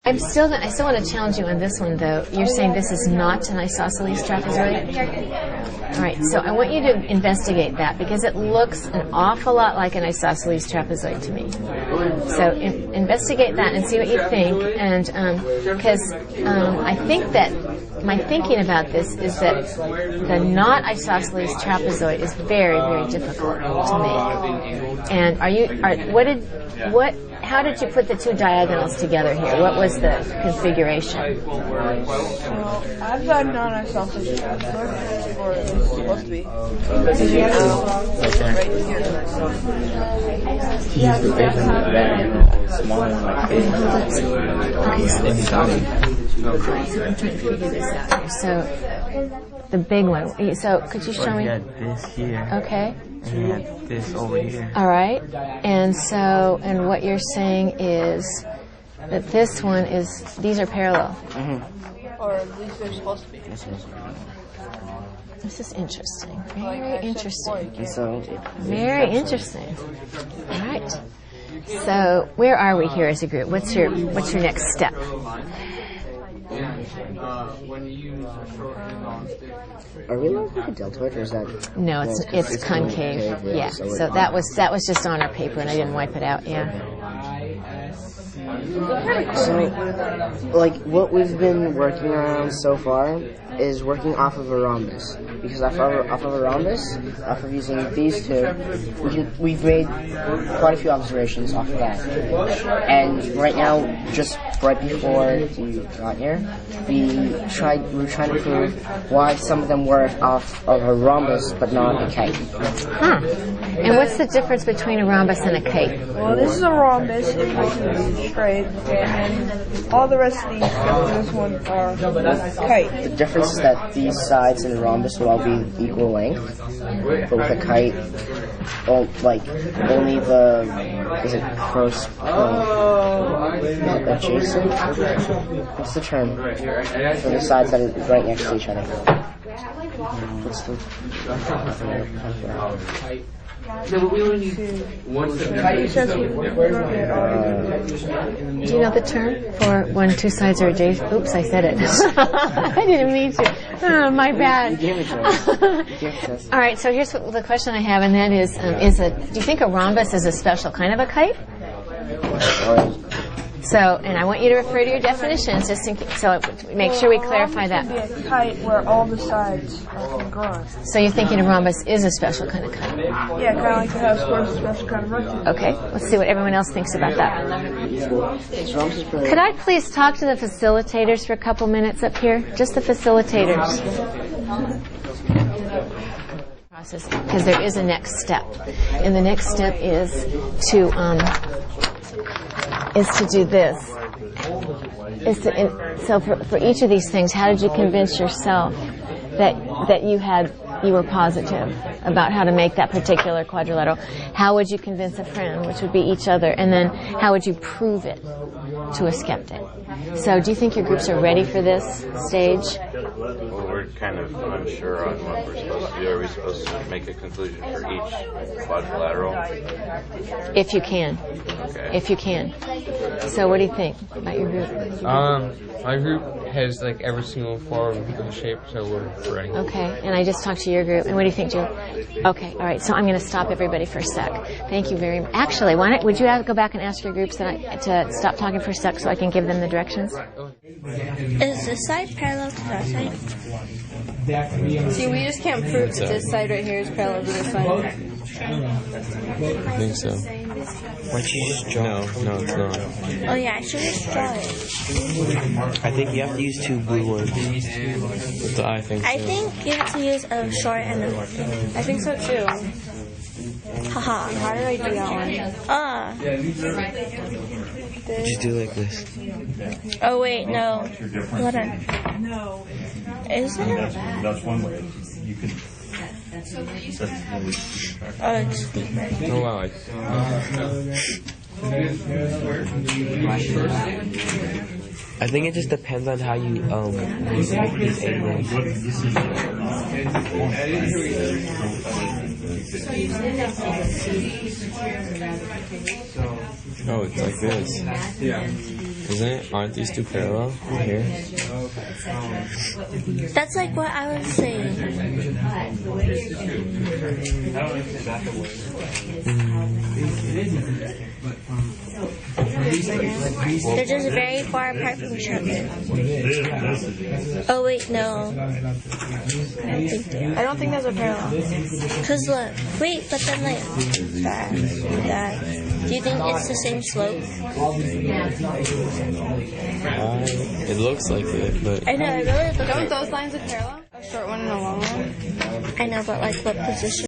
I still want to challenge you on this one, though. You're saying this is not an isosceles trapezoid? All right, so I want you to investigate that because it looks an awful lot like an isosceles trapezoid to me. So investigate that and see what you think. And because I think that my thinking about this is that the not isosceles trapezoid is very, very difficult to make. And how did you put the two diagonals together here? What was the configuration? I've got non-isosceles trapezoid, or it's supposed to be. Right here. I'm trying to figure this out here. So, the big one. So, could you show me? You had this here. Okay. And you had this over here. All right. And so, and what you're saying is that this one is, these are parallel. Mm-hmm. Or at least they're supposed to be. This is interesting. Very interesting. So, Very interesting. All right. So, where are we here as a group? What's your next step? Are we allowed like a deltoid, or is that? No, it's concave. Yeah. So that was just on our paper, and I didn't wipe it out. Yeah. So, like, what we've been working on so far is working off of a rhombus. Because off of a rhombus, off of using these two, we've made quite a few observations off of that. And right now, just right before we got here, we were trying to prove why some of them work off of a rhombus but not a kite. Huh. And what's the difference between a rhombus and a kite? Well, this is a rhombus, it's straight, and then all the rest of these, this one, are kite. The difference is that these sides in a rhombus will all be equal length, but with a kite, only the, is it close, adjacent? What's the term for the sides that are right next to each other? What's the... No, but we only need one step. Do you know the term for when two sides are adjacent? Oops, I said it. I didn't mean to. Oh, my bad. All right, so here's the question I have, and that is, do you think a rhombus is a special kind of a kite? So, and I want you to refer to your definitions, so make sure we clarify that. It should be a kite where all the sides are congruent. So you're thinking a rhombus is a special kind of kite? Yeah, kind of like the house square is a special kind of rectangle. Okay, let's see what everyone else thinks about that. Could I please talk to the facilitators for a couple minutes up here? Just the facilitators. Because there is a next step. And the next step is to do this. So for each of these things, how did you convince yourself that you were positive about how to make that particular quadrilateral? How would you convince a friend, which would be each other? And then how would you prove it to a skeptic? So do you think your groups are ready for this stage? Well, we're kind of unsure on what we're supposed to do. Are we supposed to make a conclusion for each quadrilateral? If you can. Okay. If you can. So what do you think about your group? My group has like every single form of shape, so we're ready. Okay, and I just talked to your group. And what do you think, Jill? Okay, all right. So I'm going to stop everybody for a sec. Thank you very much. Actually, would you go back and ask your groups to stop talking for a sec so I can give them the directions? Is this side parallel to that side? See, we just can't prove that this side right here is parallel to this side. I think so. Why don't you just draw? No, it's not. Oh yeah, I should just draw it. I think you have to use two blue ones. I think so. I think you have to use a short and a... I think so too. Haha. How did I do that one? Just do like this. Oh wait, no. Hold on. No. Is it? That's one way. You could. Oh, it's... Oh wow. I think it just depends on how you make these angles. Oh, it's like this. Yeah. Isn't it? Aren't these two parallel here? That's like what I was saying. They're just very far apart from each other. Oh wait, no. I don't think those are parallel. Cause look, wait, but then like that. Do you think it's the same slope? It looks like it, but I know, it really looks Don't like. those lines look parallel? A short one and a long one? I know, but like what position?